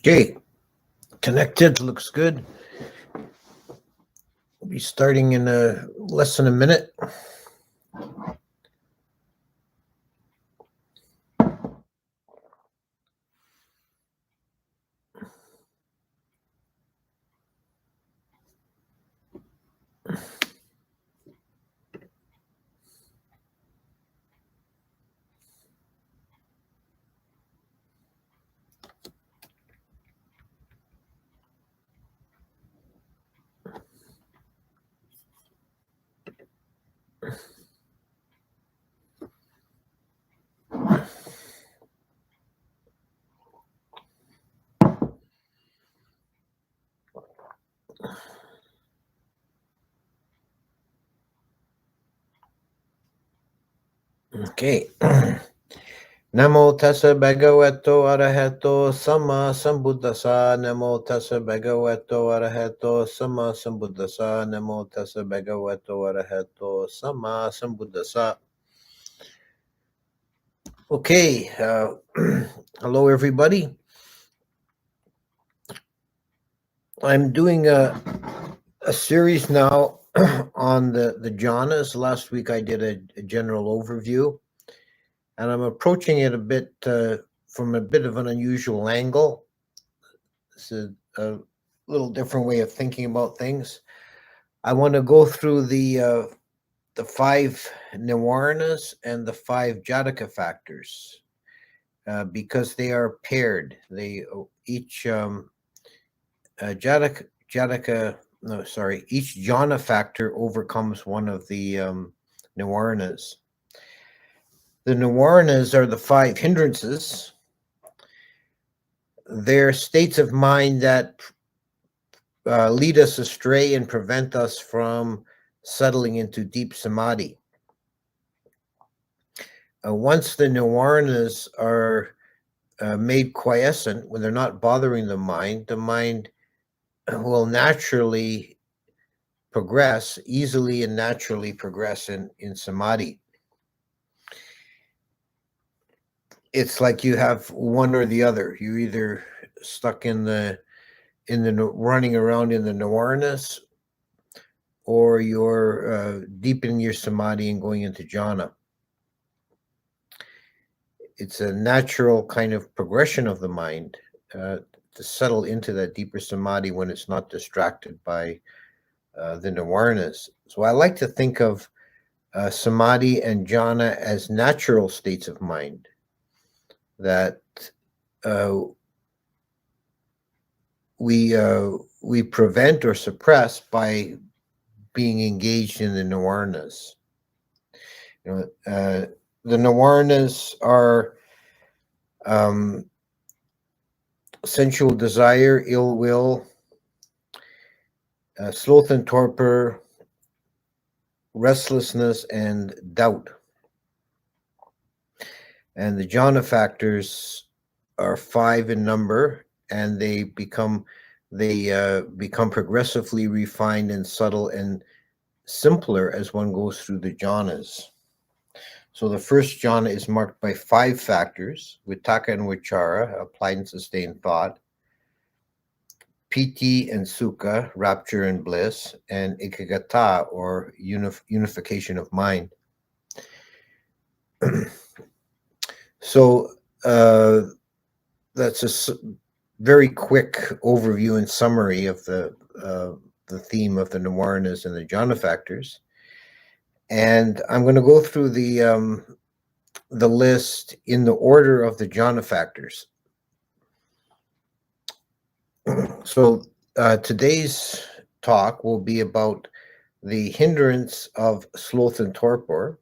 Okay, connected, looks good. We'll be starting in less than a minute. Okay. Namo tassa bhagavato arahato sama sambuddhassa. Namo tassa bhagavato arahato sama sambuddhassa. Namo tassa bhagavato arahato sama sambuddhassa. Okay. Hello, everybody. I'm doing a series now on the jhanas. Last week I did a general overview, and I'm approaching it a bit from a bit of an unusual angle. It's a little different way of thinking about things. I want to go through the 5 nivaranas and the 5 jataka factors because they are paired. They each each jhana factor overcomes one of the nivaranas. The nivaranas are the 5 hindrances. They're states of mind that lead us astray and prevent us from settling into deep samadhi. Once the nivaranas are made quiescent, when they're not bothering the mind will naturally progress, easily and naturally progress in samadhi. It's like you have one or the other. You're either stuck in the running around in the nivaranas, or you're deepening your samadhi and going into jhana. It's a natural kind of progression of the mind to settle into that deeper samadhi when it's not distracted by the nivaranas. So I like to think of samadhi and jhana as natural states of mind that we prevent or suppress by being engaged in the nivaranas. The nivaranas are sensual desire, ill will, sloth and torpor, restlessness, and doubt. And the jhana factors are 5 in number, and they become progressively refined and subtle and simpler as one goes through the jhanas. So the first jhana is marked by 5 factors: Vitakka and vichara, applied and sustained thought; piti and sukha, rapture and bliss; and ekaggata, or unification of mind. So that's a very quick overview and summary of the theme of the nivaranas and the jhana factors. And I'm going to go through the list in the order of the jhana factors. So today's talk will be about the hindrance of sloth and torpor,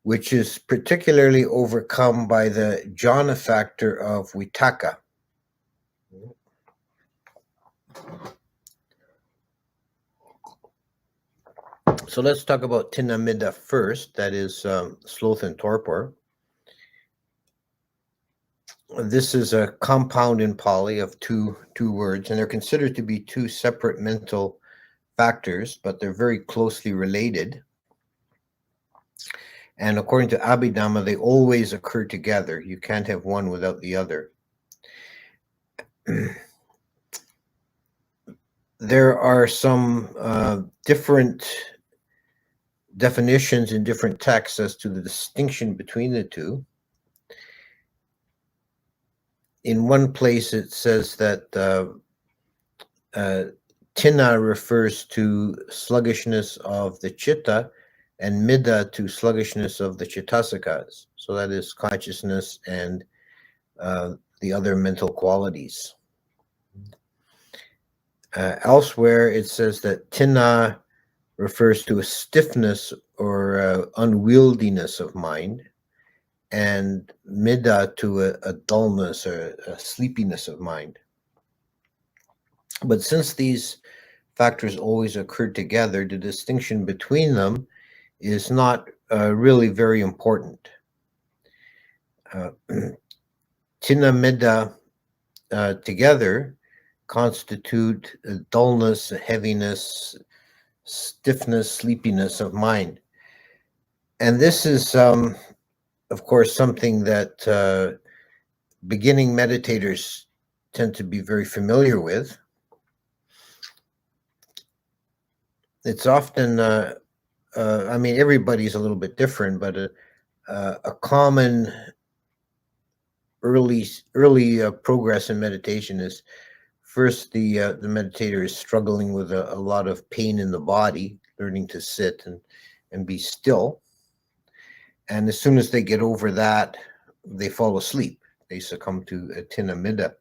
which is particularly overcome by the jhana factor of vitakka. So let's talk about Thīna Middha first, that is sloth and torpor. This is a compound in Pali of two words, and they're considered to be 2 separate mental factors, but they're very closely related. And according to Abhidhamma, they always occur together. You can't have one without the other. there are some different definitions in different texts as to the distinction between the two. In one place, it says that Thīna refers to sluggishness of the chitta, and Middha to sluggishness of the chittasikas. So that is consciousness and the other mental qualities. Elsewhere, it says that Thīna refers to a stiffness or unwieldiness of mind, and Middha to a dullness or a sleepiness of mind. But since these factors always occur together, the distinction between them is not really very important. Thīna Middha together constitute dullness, heaviness, stiffness, sleepiness of mind. And this is, of course, something that beginning meditators tend to be very familiar with. It's often, I mean, everybody's a little bit different, but a common early progress in meditation is first the meditator is struggling with a lot of pain in the body, learning to sit and be still. And as soon as they get over that, they fall asleep. They succumb to a Thīna Middha.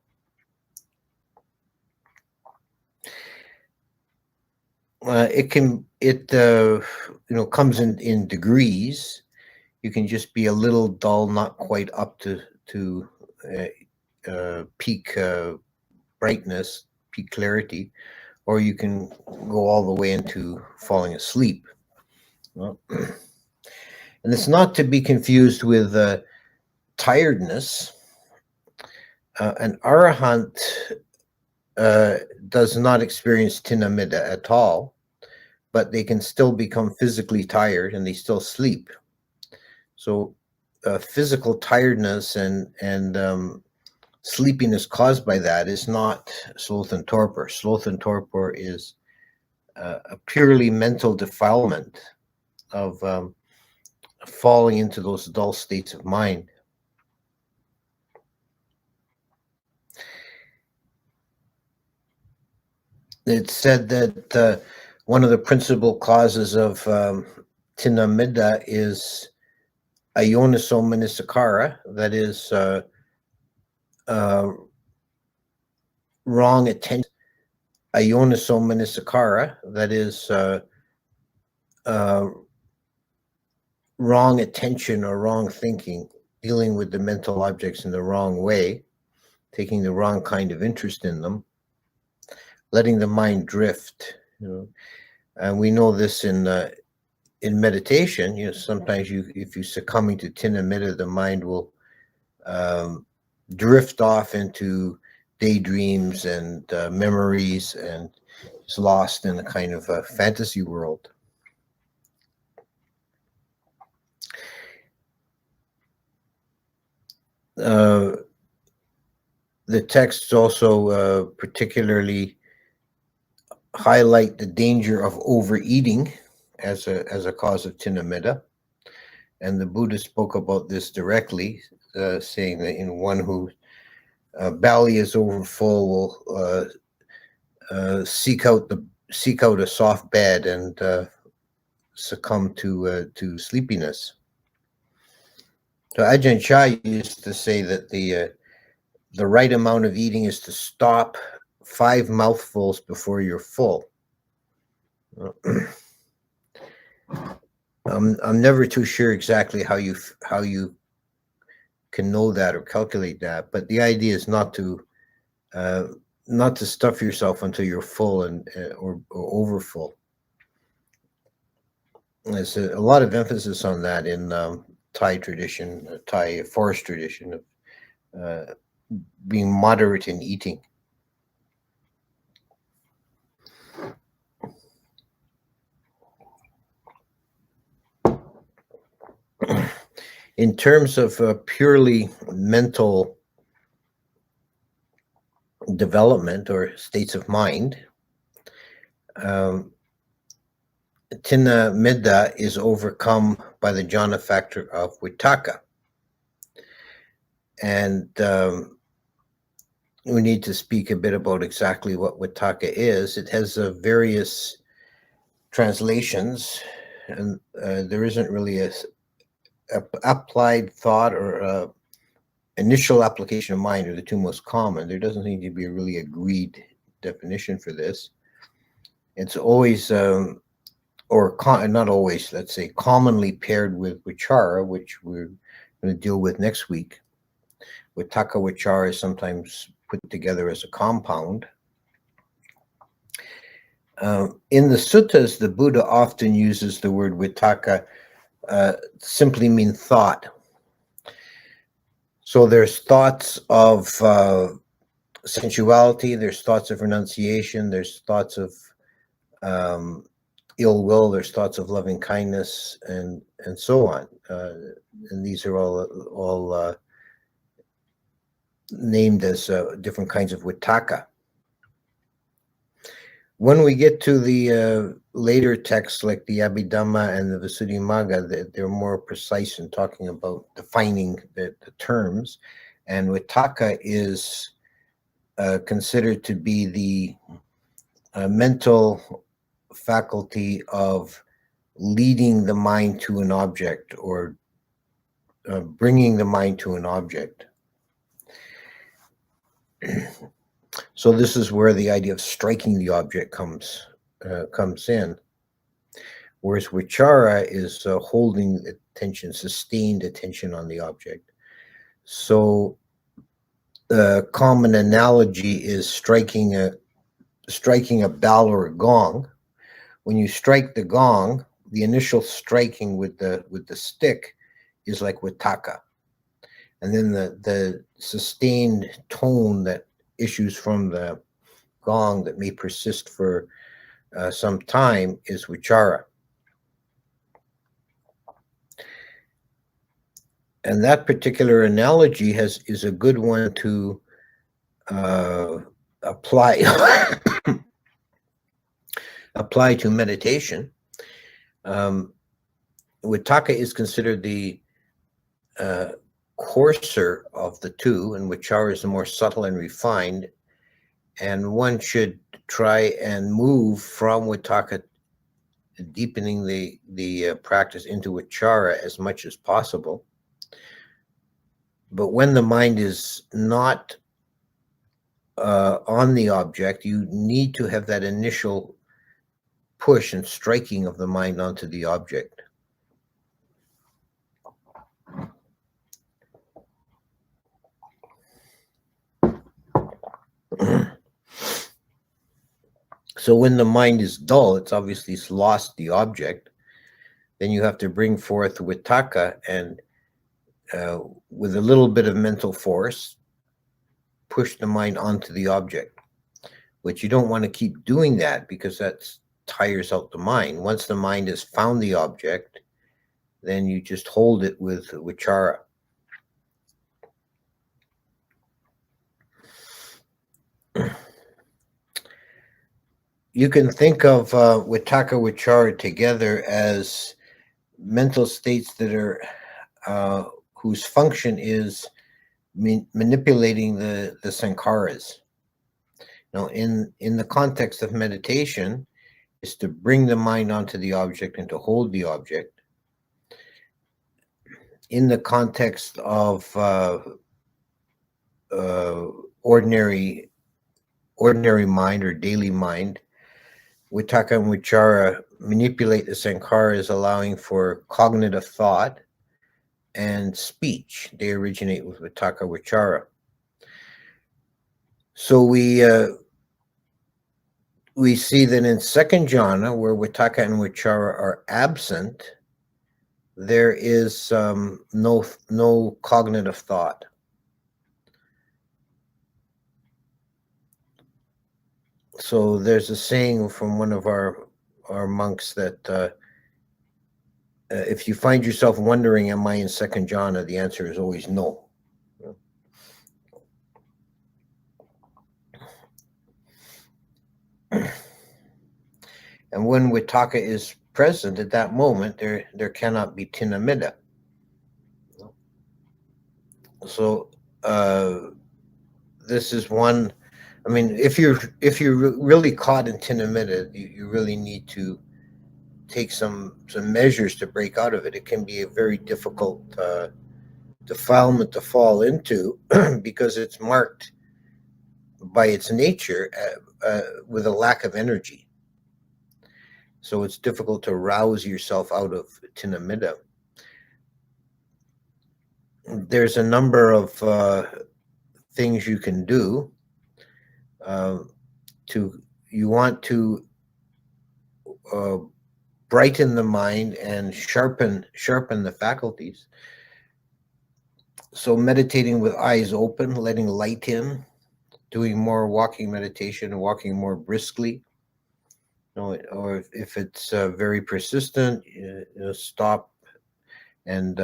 It comes in degrees. You can just be a little dull, not quite up to peak brightness, peak clarity, or you can go all the way into falling asleep. Well, and it's not to be confused with tiredness. An arahant does not experience Thīna Middha at all, but they can still become physically tired and they still sleep. So physical tiredness and sleepiness caused by that is not sloth and torpor. Sloth and torpor is a purely mental defilement of falling into those dull states of mind. It's said that one of the principal causes of Thīna Middha is ayoniso manasikara, that is wrong attention. Ayoniso manasikara, that is wrong attention or wrong thinking, dealing with the mental objects in the wrong way, taking the wrong kind of interest in them, letting the mind drift. And we know this in meditation. Sometimes if you succumbing to Thīna Middha, the mind will drift off into daydreams and memories, and is lost in a kind of a fantasy world. The texts also particularly highlight the danger of overeating as a cause of Thīna Middha, and the Buddha spoke about this directly, saying that one who belly is overfull will seek out a soft bed and succumb to sleepiness. So Ajahn Chah used to say that the right amount of eating is to stop 5 mouthfuls before you're full. I'm never too sure exactly how you can know that or calculate that, but the idea is not to stuff yourself until you're full or over full. There's a lot of emphasis on that in Thai tradition, Thai forest tradition of being moderate in eating. In terms of purely mental development or states of mind. Thīna Middha is overcome by the jhana factor of Vitakka. And we need to speak a bit about exactly what Vitakka is. It has various translations, and there isn't really a applied thought or initial application of mind are the two most common. There doesn't need to be a really agreed definition for this. It's always, not always, let's say, commonly paired with vichara, which we're going to deal with next week. Vitakka vichara is sometimes put together as a compound. In the suttas, the Buddha often uses the word vitakka simply mean thought. So there's thoughts of sensuality, there's thoughts of renunciation, there's thoughts of ill will, there's thoughts of loving kindness, and so on. And these are all named as different kinds of vitakka. When we get to the later texts like the Abhidhamma and the Visuddhimagga, they're more precise in talking about defining the terms. And vitakka is considered to be the mental faculty of leading the mind to an object or bringing the mind to an object. So this is where the idea of striking the object comes in, whereas vichara is holding attention, sustained attention on the object. So the common analogy is striking a bell or a gong. When you strike the gong, the initial striking with the stick is like vitakka, and then the sustained tone that issues from the gong that may persist for some time is vichara. And that particular analogy is a good one to apply apply to meditation. Vitakka is considered the coarser of the two, and vichara is the more subtle and refined. And one should try and move from vitakka, deepening the practice into vichara as much as possible. But when the mind is not on the object, you need to have that initial push and striking of the mind onto the object. So when the mind is dull, it's obviously lost the object. Then you have to bring forth vitakka and with a little bit of mental force, push the mind onto the object. But you don't want to keep doing that because that tires out the mind. Once the mind has found the object, then you just hold it with vichara. You can think of vitakka vichara together as mental states that are whose function is manipulating the sankharas. Now, in the context of meditation, is to bring the mind onto the object and to hold the object. In the context of ordinary mind or daily mind, vitakka and vichara manipulate the sankharas, allowing for cognitive thought and speech. They originate with vitakka vichara. So we see that in second jhana, where vitakka and vichara are absent, there is no cognitive thought. So there's a saying from one of our monks that if you find yourself wondering, am I in second jhana? The answer is always no. And when Vitakka is present at that moment, there cannot be Thīna Middha. So this is one. I mean, if you're really caught in Thīna Middha, you really need to take some measures to break out of it. It can be a very difficult defilement to fall into because it's marked by its nature with a lack of energy. So it's difficult to rouse yourself out of Thīna Middha. There's a number of things you can do. You want to brighten the mind and sharpen the faculties. So meditating with eyes open, letting light in, doing more walking meditation, walking more briskly. Or if it's very persistent, stop and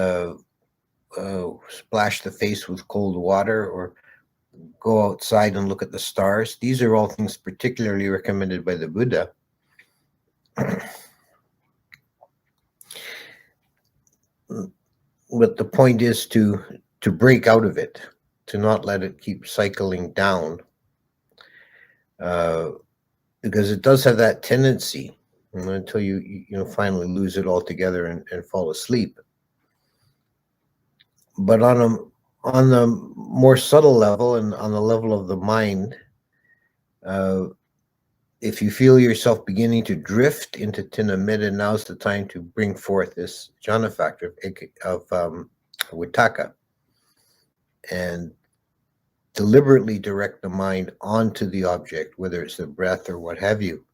splash the face with cold water, or go outside and look at the stars. These are all things particularly recommended by the Buddha. But the point is to break out of it, to not let it keep cycling down, because it does have that tendency until you finally lose it altogether and fall asleep. But on the more subtle level and on the level of the mind, if you feel yourself beginning to drift into Thīna Middha, now's the time to bring forth this jhana factor of Vitakka and deliberately direct the mind onto the object, whether it's the breath or what have you,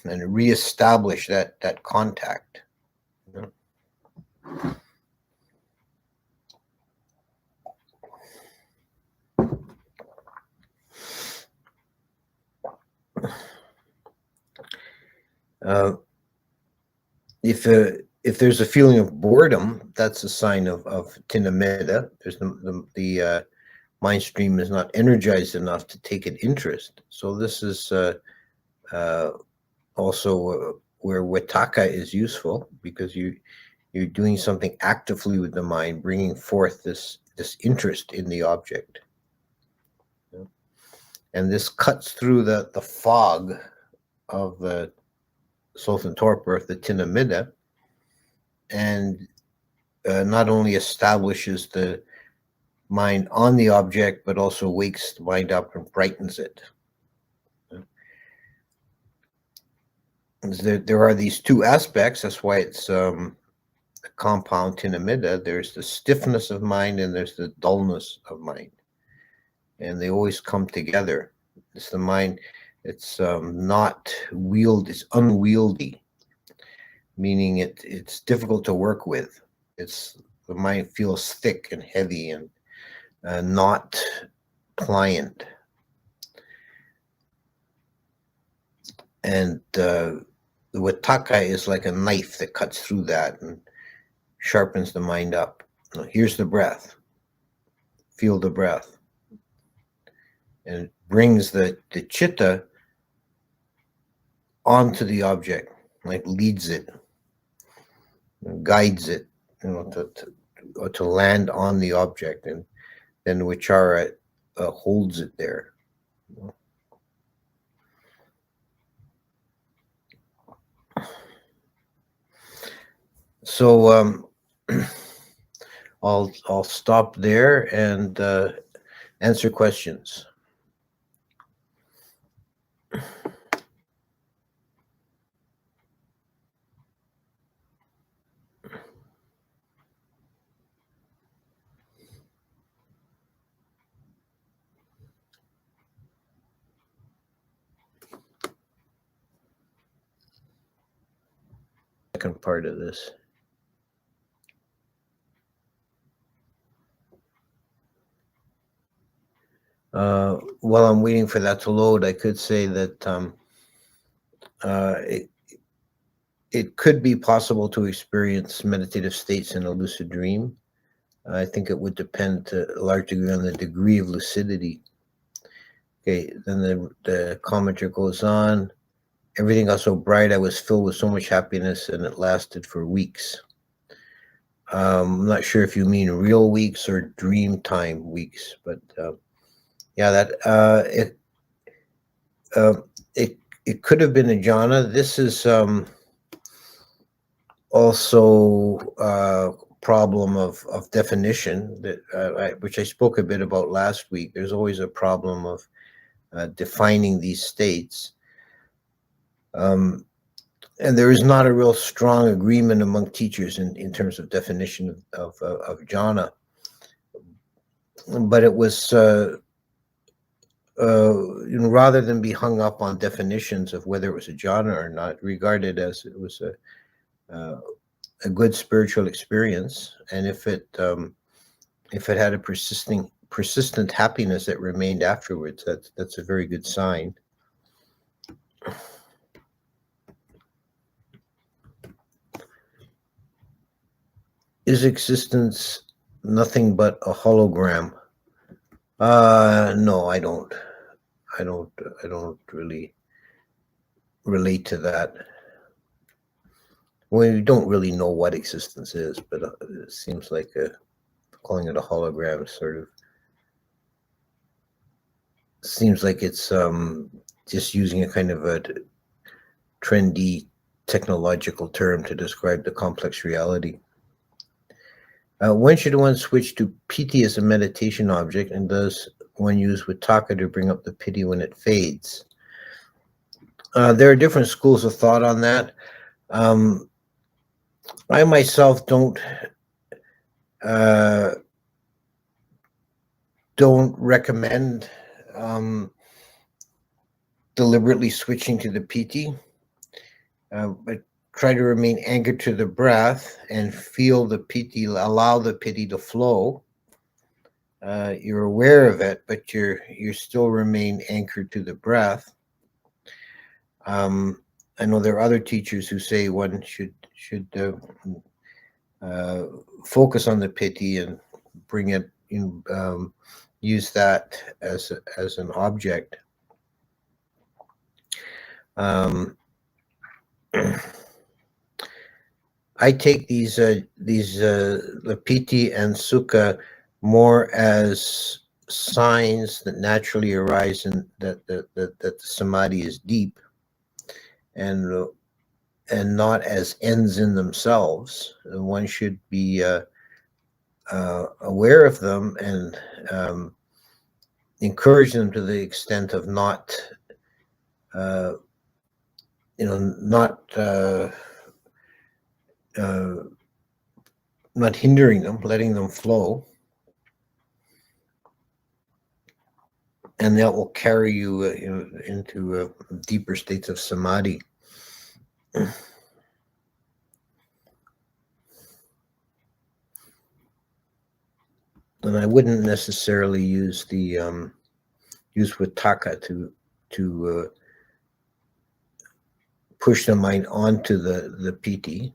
and reestablish that contact. If there's a feeling of boredom, that's a sign of Thīna Middha. There's the mind stream is not energized enough to take an interest. So this is also where Vitakka is useful, because you're doing something actively with the mind, bringing forth this interest in the object. And this cuts through the fog of the sloth and torpor, the Thīna Middha, and not only establishes the mind on the object, but also wakes the mind up and brightens it. There are these two aspects. That's why it's a compound Thīna Middha. There's the stiffness of mind and there's the dullness of mind, and they always come together. It's the mind. It's not it's unwieldy, meaning it's difficult to work with. The mind feels thick and heavy and not pliant. And the Vitakka is like a knife that cuts through that and sharpens the mind up. Here's the breath. Feel the breath. And it brings the chitta onto the object, like leads it, guides it, to land on the object, and then vichara holds it there. So I'll stop there and answer questions. Second part of this. While I'm waiting for that to load, I could say that it could be possible to experience meditative states in a lucid dream. I think it would depend to a large degree on the degree of lucidity. Okay, then the commenter goes on. everything got so bright. I was filled with so much happiness, and it lasted for weeks. I'm not sure if you mean real weeks or dream time weeks, but yeah, that it could have been a jhana. This is also a problem of definition that which I spoke a bit about last week. There's always a problem of defining these states. And there is not a real strong agreement among teachers in terms of definition of jhana. But it was, rather than be hung up on definitions of whether it was a jhana or not, regarded as it was a good spiritual experience, and if it had a persistent happiness that remained afterwards, that's a very good sign. Is existence nothing but a hologram? No, I don't really relate to that. We don't really know what existence is, but it seems like calling it a hologram sort of seems like it's just using a kind of a trendy technological term to describe the complex reality. When should one switch to piti as a meditation object, and does one use vitakka to bring up the piti when it fades? There are different schools of thought on that. I myself don't recommend deliberately switching to the piti, but try to remain anchored to the breath and feel the piti, allow the piti to flow. You're aware of it, but you still remain anchored to the breath. I know there are other teachers who say one should focus on the piti and bring it in, use that as an object. I take these the piti and sukha more as signs that naturally arise and that the samadhi is deep, and not as ends in themselves. One should be aware of them and encourage them to the extent of not not hindering them, letting them flow, and that will carry you, into deeper states of samadhi. And I wouldn't necessarily use the use vitakka to push the mind onto the piti.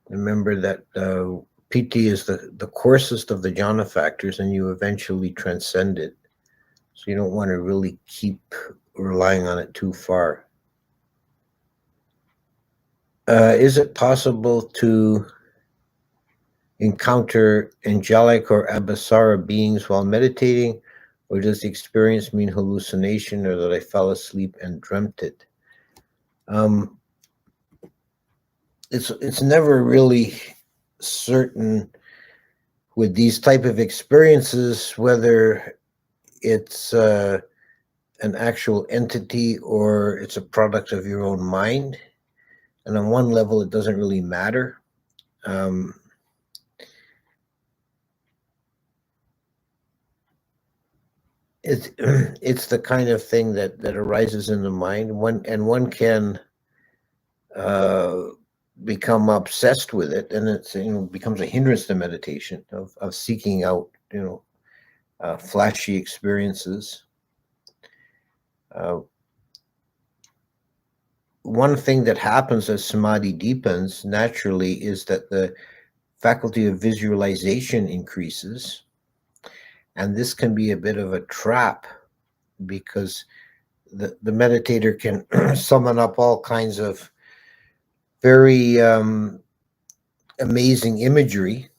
Remember that piti is the coarsest of the jhana factors, and you eventually transcend it. So you don't want to really keep relying on it too far. Is it possible to encounter angelic or abhasara beings while meditating, or does the experience mean hallucination, or that I fell asleep and dreamt it? It's never really certain with these type of experiences whether it's an actual entity or it's a product of your own mind. And on one level, it doesn't really matter. It's the kind of thing that arises in the mind. One can become obsessed with it, and it's becomes a hindrance to meditation of seeking out flashy experiences. One thing that happens as samadhi deepens naturally is that the faculty of visualization increases, and this can be a bit of a trap because the meditator can summon up all kinds of very amazing imagery.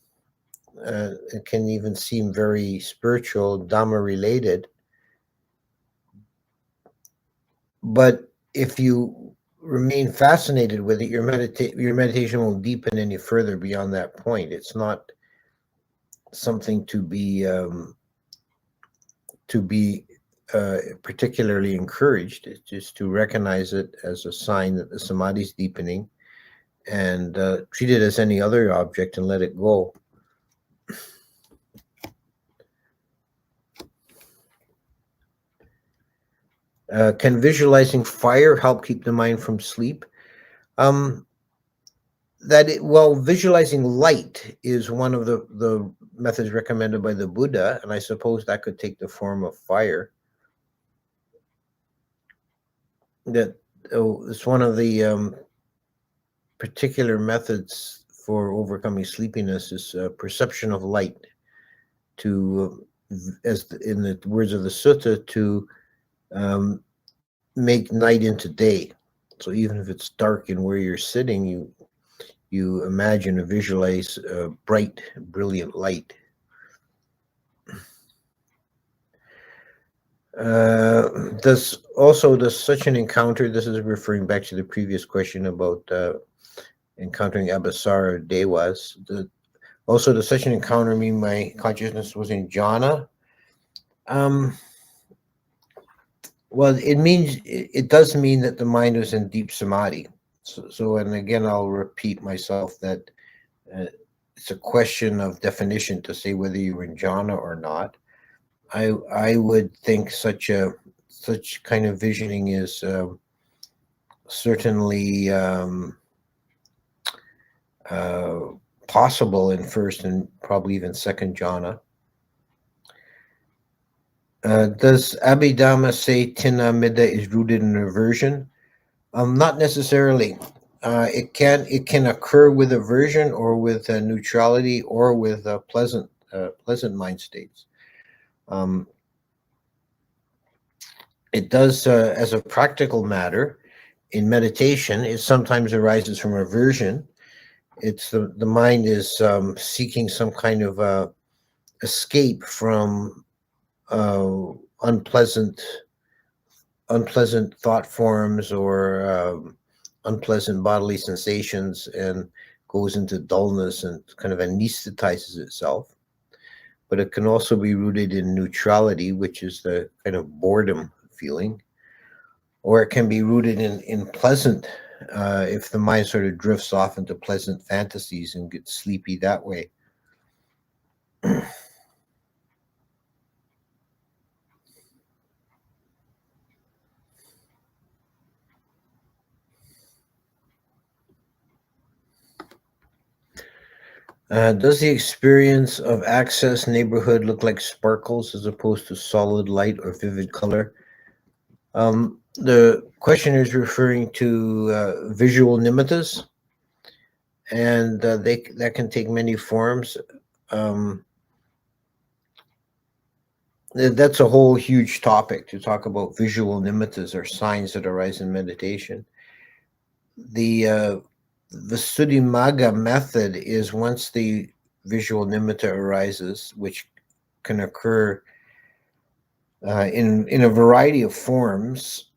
It can even seem very spiritual, Dharma related. But if you remain fascinated with it, your meditation won't deepen any further beyond that point. It's not something to be particularly encouraged. It's just to recognize it as a sign that the samadhi is deepening, and treat it as any other object and let it go. Can visualizing fire help keep the mind from sleep? Visualizing light is one of the methods recommended by the Buddha, and I suppose that could take the form of fire. It's one of the particular methods for overcoming sleepiness is perception of light, to, as in the words of the sutta, to make night into day. So even if it's dark in where you're sitting, you imagine or visualize bright, brilliant light. Does such an encounter, this is referring back to the previous question about encountering abhisara devas, does such an encounter mean my consciousness was in jhana? Well, it does mean that the mind was in deep samadhi. So and again, I'll repeat myself that it's a question of definition to say whether you were in jhana or not. I would think such kind of visioning is certainly possible in first and probably even second jhana. Does Abhidhamma say Thīna Middha is rooted in aversion? Not necessarily. It can occur with aversion or with neutrality or with pleasant mind states. It does, as a practical matter, in meditation, it sometimes arises from aversion. It's the mind is seeking some kind of escape from unpleasant thought forms or unpleasant bodily sensations, and goes into dullness and kind of anesthetizes itself. But it can also be rooted in neutrality, which is the kind of boredom feeling, or it can be rooted in pleasant, if the mind sort of drifts off into pleasant fantasies and gets sleepy that way. Does the experience of access neighborhood look like sparkles as opposed to solid light or vivid color? The questioner is referring to visual nimittas, and that can take many forms. That's a whole huge topic to talk about visual nimittas, or signs that arise in meditation. The Visuddhimagga method is, once the visual nimitta arises, which can occur in a variety of forms,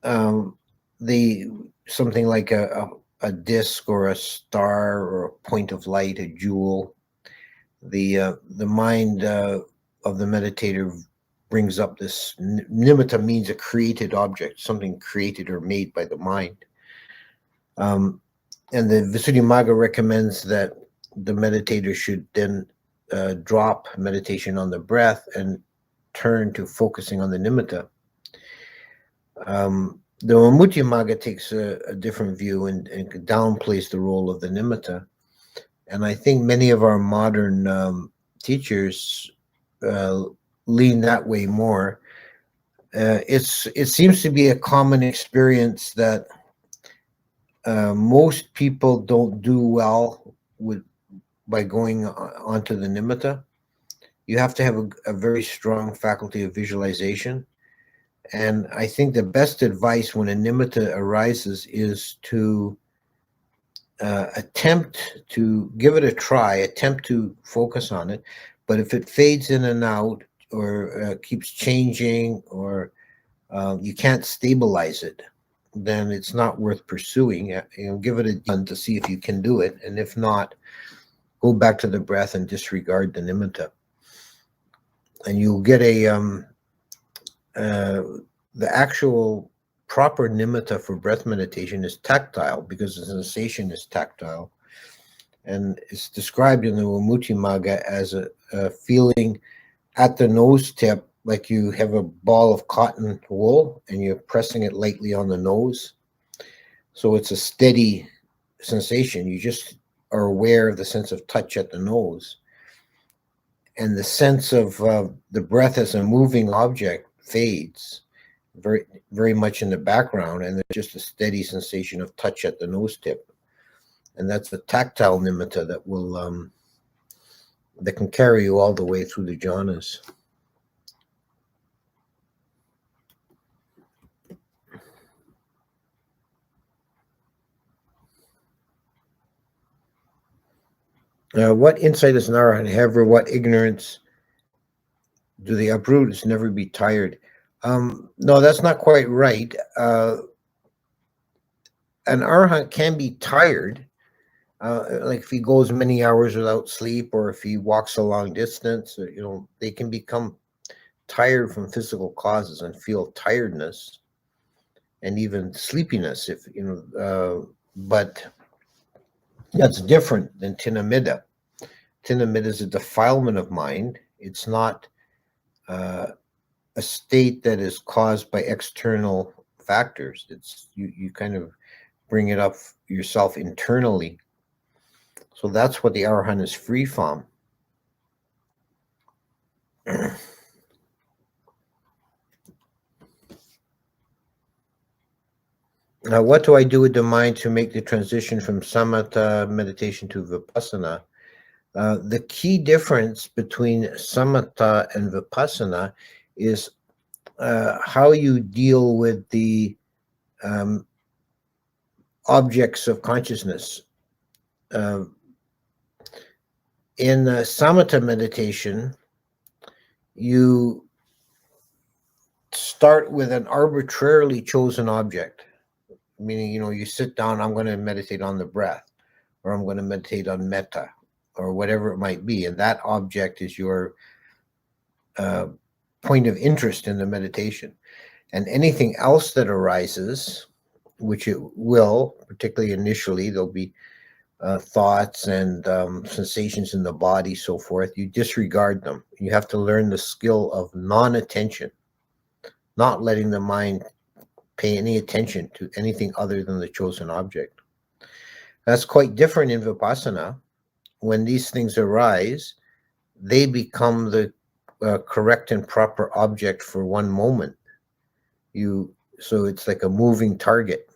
something like a disc or a star or a point of light, a jewel, the mind of the meditator brings up this nimitta, means a created object, something created or made by the mind. And the Visuddhimagga recommends that the meditator should then drop meditation on the breath and turn to focusing on the nimitta. The Vimuttimagga takes a different view and downplays the role of the nimitta. And I think many of our modern teachers lean that way more. It seems to be a common experience that most people don't do well by going onto the nimitta. You have to have a very strong faculty of visualization. And I think the best advice when a nimitta arises is to attempt to give it a try, attempt to focus on it. But if it fades in and out or keeps changing, or you can't stabilize it, then it's not worth pursuing. Give it a done to see if you can do it. And if not, go back to the breath and disregard the nimitta. And you'll get the actual proper nimitta for breath meditation is tactile, because the sensation is tactile. And it's described in the Vimuttimagga as a feeling at the nose tip, like you have a ball of cotton wool and you're pressing it lightly on the nose. So it's a steady sensation. You just are aware of the sense of touch at the nose. And the sense of the breath as a moving object fades very, very much in the background, and there's just a steady sensation of touch at the nose tip. And that's the tactile nimitta that will that can carry you all the way through the jhanas. What insight does an arahant have, or what ignorance do they uproot? Is never be tired. No, that's not quite right. An arahant can be tired, like if he goes many hours without sleep, or if he walks a long distance. They can become tired from physical causes and feel tiredness and even sleepiness. But that's different than Thīna Middha. Thīna Middha is a defilement of mind. It's not a state that is caused by external factors. It's you kind of bring it up yourself internally. So that's what the arahant is free from. Now, what do I do with the mind to make the transition from samatha meditation to vipassana? The key difference between samatha and vipassana is how you deal with the objects of consciousness. In samatha meditation, you start with an arbitrarily chosen object, meaning, you sit down, I'm going to meditate on the breath, or I'm going to meditate on metta, or whatever it might be. And that object is your point of interest in the meditation. And anything else that arises, which it will, particularly initially, there'll be thoughts and sensations in the body, so forth. You disregard them. You have to learn the skill of non-attention, not letting the mind pay any attention to anything other than the chosen object. That's quite different in vipassana. When these things arise, they become the correct and proper object for one moment. So it's like a moving target.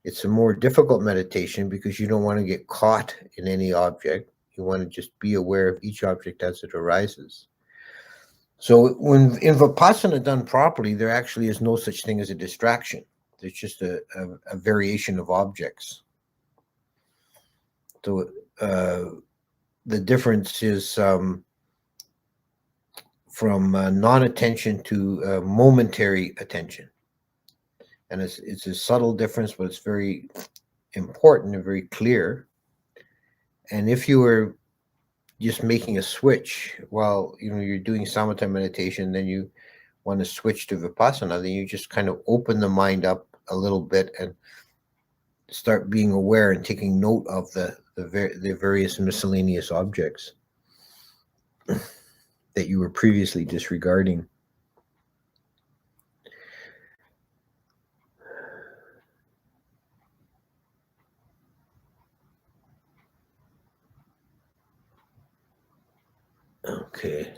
It's a more difficult meditation because you don't want to get caught in any object. You want to just be aware of each object as it arises. So when in vipassana done properly, there actually is no such thing as a distraction. There's just a variation of objects. So the difference is from non-attention to momentary attention. And it's a subtle difference, but it's very important and very clear. And if you were just making a switch while you're doing samatha meditation, then you want to switch to vipassana, then you just kind of open the mind up a little bit and start being aware and taking note of the various miscellaneous objects that you were previously disregarding. Okay.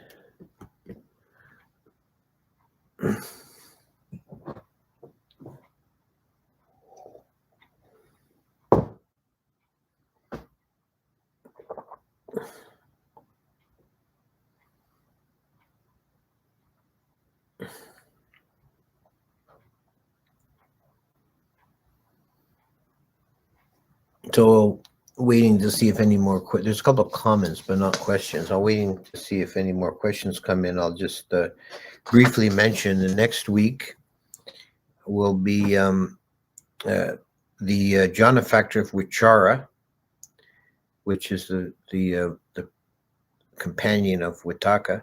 So waiting to see if any more there's a couple of comments, but not questions. I'm waiting to see if any more questions come in. I'll just briefly mention the next week will be the jhana factor of vichara, which is the companion of Vitakka,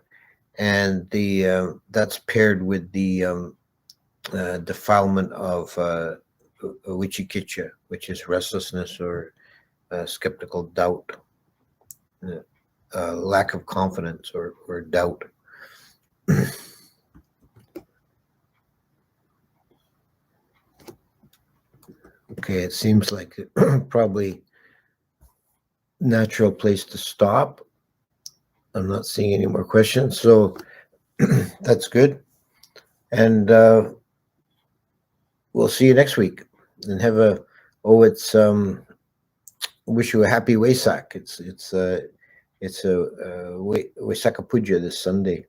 and the that's paired with the defilement of vicikiccha, which is restlessness or skeptical doubt, lack of confidence or doubt. Okay, it seems like probably natural place to stop. I'm not seeing any more questions, so that's good. And we'll see you next week. And have a wish you a happy Wesak. It's a Weisaka Puja this Sunday.